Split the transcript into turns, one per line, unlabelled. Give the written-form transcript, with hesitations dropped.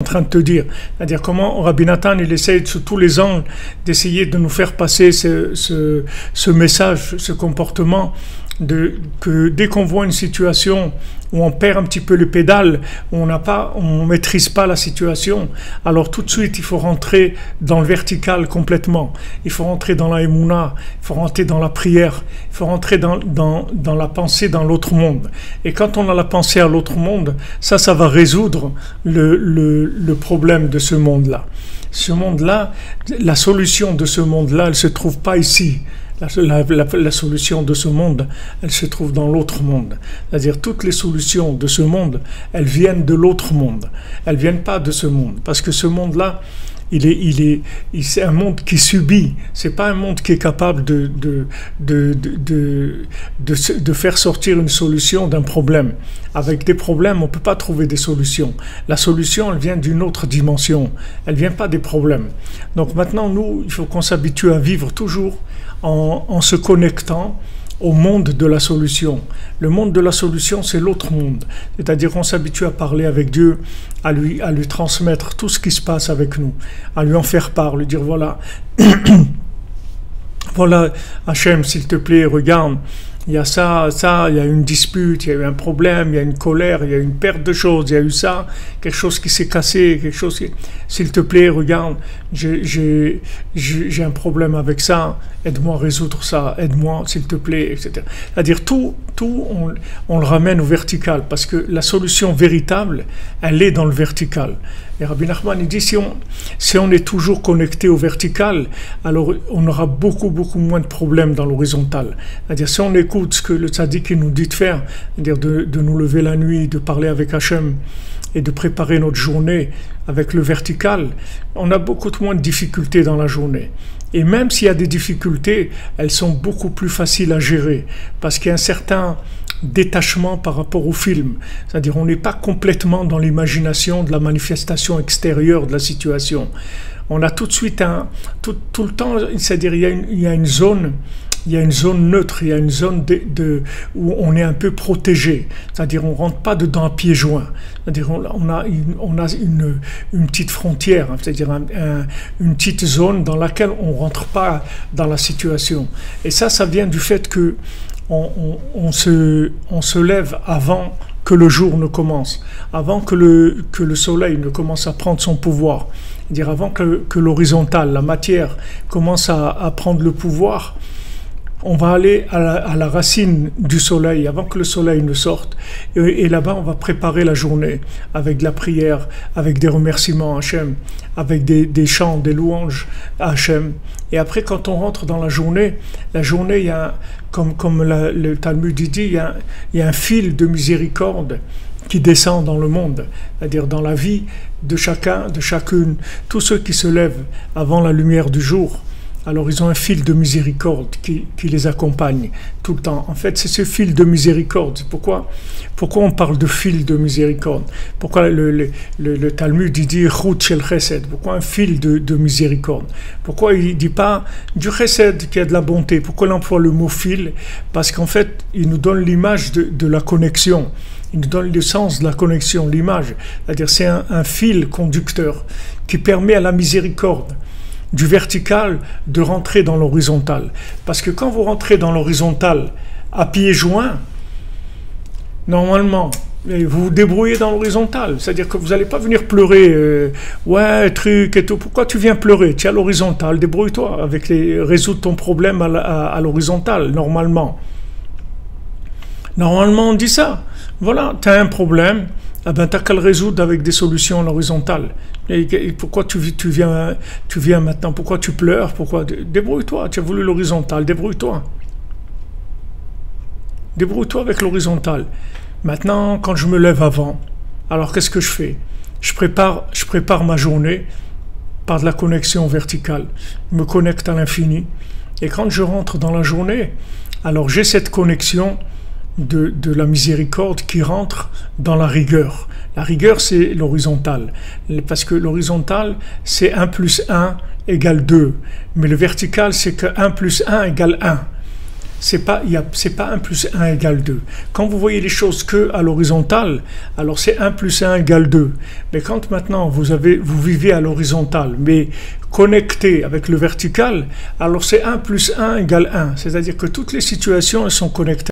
en train de te dire. C'est-à-dire comment Rabbi Nathan, il essaye sous tous les angles d'essayer de nous faire passer ce message, ce comportement, que dès qu'on voit une situation où on perd un petit peu le pédale, où on maîtrise pas la situation, alors tout de suite il faut rentrer dans le vertical complètement, il faut rentrer dans la émouna, il faut rentrer dans la prière, il faut rentrer dans la pensée dans l'autre monde. Et quand on a la pensée à l'autre monde, ça va résoudre le problème de ce monde-là. Ce monde-là, la solution de ce monde-là, elle se trouve pas ici. La solution de ce monde, elle se trouve dans l'autre monde. C'est-à-dire toutes les solutions de ce monde, elles viennent de l'autre monde. Elles viennent pas de ce monde. Parce que ce monde-là, c'est un monde qui subit. C'est pas un monde qui est capable de faire sortir une solution d'un problème. Avec des problèmes, on peut pas trouver des solutions. La solution, elle vient d'une autre dimension. Elle vient pas des problèmes. Donc maintenant, nous, il faut qu'on s'habitue à vivre toujours en se connectant au monde de la solution. Le monde de la solution, c'est l'autre monde. C'est-à-dire qu'on s'habitue à parler avec Dieu, à lui transmettre tout ce qui se passe avec nous, à lui en faire part, lui dire voilà, voilà, Hachem, s'il te plaît, regarde, il y a ça, il y a une dispute, il y a eu un problème, il y a une colère, il y a eu une perte de choses, il y a eu ça, quelque chose qui s'est cassé, quelque chose qui... S'il te plaît, regarde, j'ai un problème avec ça, aide-moi à résoudre ça, aide-moi, s'il te plaît, etc. C'est-à-dire tout on le ramène au vertical, parce que la solution véritable, elle est dans le vertical. Et Rabbi Nachman, il dit, si on est toujours connecté au vertical, alors on aura beaucoup moins de problèmes dans l'horizontal. C'est-à-dire, si on écoute ce que le tzaddik nous dit de faire, c'est-à-dire de nous lever la nuit, de parler avec Hachem, et de préparer notre journée avec le vertical, on a beaucoup moins de difficultés dans la journée. Et même s'il y a des difficultés, elles sont beaucoup plus faciles à gérer, parce qu'il y a un certain détachement par rapport au film. C'est-à-dire on n'est pas complètement dans l'imagination de la manifestation extérieure de la situation. On a tout de suite tout le temps, c'est-à-dire il y a une zone neutre, il y a une zone où on est un peu protégé, c'est-à-dire on ne rentre pas dedans à pieds joints, c'est-à-dire on a une petite frontière, c'est-à-dire une petite zone dans laquelle on ne rentre pas dans la situation. Et ça vient du fait que on se lève avant que le jour ne commence, avant que le soleil ne commence à prendre son pouvoir, c'est-à-dire avant que l'horizontale, la matière, commence à prendre le pouvoir. On va aller à la racine du soleil avant que le soleil ne sorte, et là-bas on va préparer la journée avec de la prière, avec des remerciements à Hachem, avec des chants, des louanges à Hachem. Et après, quand on rentre dans la journée, il y a, comme le Talmud dit, il y a un fil de miséricorde qui descend dans le monde, c'est-à-dire dans la vie de chacun, de chacune, tous ceux qui se lèvent avant la lumière du jour. Alors ils ont un fil de miséricorde qui les accompagne tout le temps. En fait, c'est ce fil de miséricorde. Pourquoi on parle de fil de miséricorde? Pourquoi le Talmud dit Chut shel chesed? Pourquoi un fil de miséricorde? Pourquoi il ne dit pas du chesed qui a de la bonté? Pourquoi il emploie le mot fil? Parce qu'en fait, il nous donne l'image de la connexion. Il nous donne le sens de la connexion, l'image. C'est-à-dire c'est un fil conducteur qui permet à la miséricorde du vertical de rentrer dans l'horizontal. Parce que quand vous rentrez dans l'horizontal à pieds joints, normalement, vous vous débrouillez dans l'horizontal. C'est-à-dire que vous n'allez pas venir pleurer, ouais, truc et tout. Pourquoi tu viens pleurer? Tu es à l'horizontal, débrouille-toi avec résoudre ton problème à l'horizontal, normalement. Normalement, on dit ça. Voilà, tu as un problème, ah ben, tu n'as qu'à le résoudre avec des solutions à l'horizontale. Et pourquoi tu viens maintenant? Pourquoi tu pleures? Pourquoi? Débrouille-toi, tu as voulu l'horizontal, débrouille-toi. Débrouille-toi avec l'horizontal. Maintenant, quand je me lève avant, alors qu'est-ce que je fais? Je prépare ma journée par de la connexion verticale. Je me connecte à l'infini. Et quand je rentre dans la journée, alors j'ai cette connexion de la miséricorde qui rentre dans la rigueur. La rigueur, c'est l'horizontale. Parce que l'horizontale, c'est 1 plus 1 égale 2. Mais le vertical, c'est que 1 plus 1 égale 1. c'est pas 1 plus 1 égale 2. Quand vous voyez les choses que à l'horizontale, alors c'est 1 plus 1 égale 2. Mais quand maintenant vous vivez à l'horizontale, mais connecté avec le vertical, alors c'est 1 plus 1 égale 1. C'est-à-dire que toutes les situations elles sont connectées.